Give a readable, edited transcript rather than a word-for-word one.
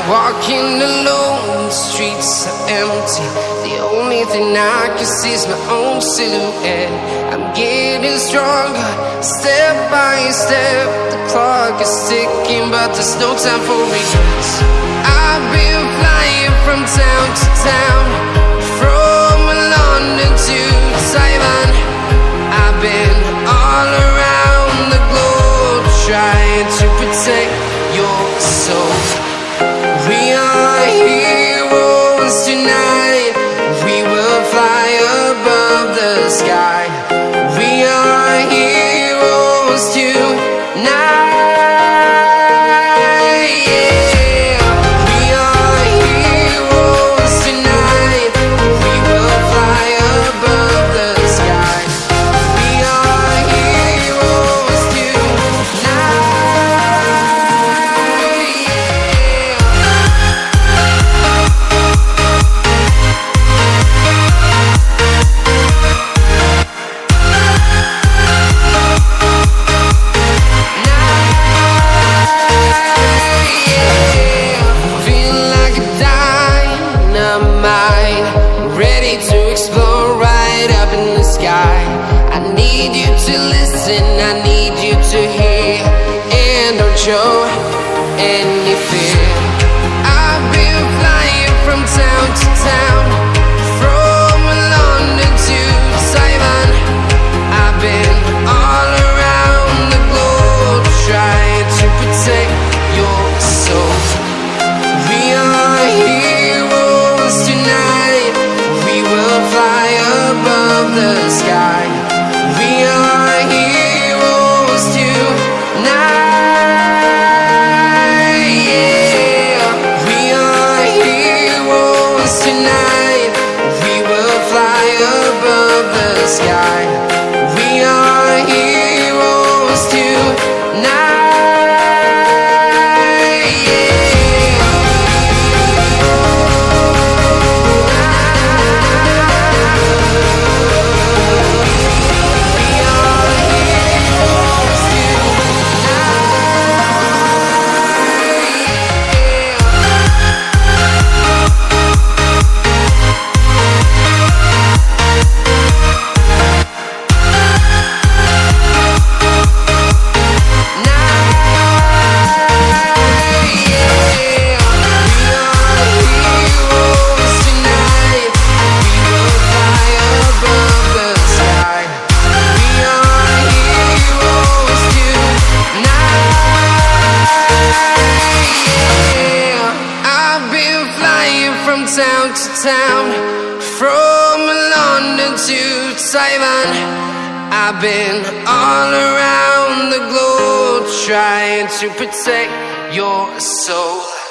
Walking alone, the streets are empty. The only thing I can see is my own silhouette. I'm getting stronger, step by step. The clock is ticking, but there's no time for regrets. I've been flying from town to town, from London to Taiwan. I've been all around the globe, trying to protect your soul. We are heroes tonight. We will fly above the sky. We are heroes tonight. Yeah. We are heroes tonight. We will fly above the sky. We are heroes tonight. Ready to explore right up in the sky. I need you to listen, I need you to hear, and don't show any fear. I've been flying from town to town, from London to Taiwan. I've been all around the globe, trying to protect your soul. We are heroes tonight. We will fly above the sky. We are heroes tonight. Yeah. We are heroes tonight. We will fly above the sky. We are heroes tonight. Town to town, from London to Taiwan. I've been all around the globe, trying to protect your soul.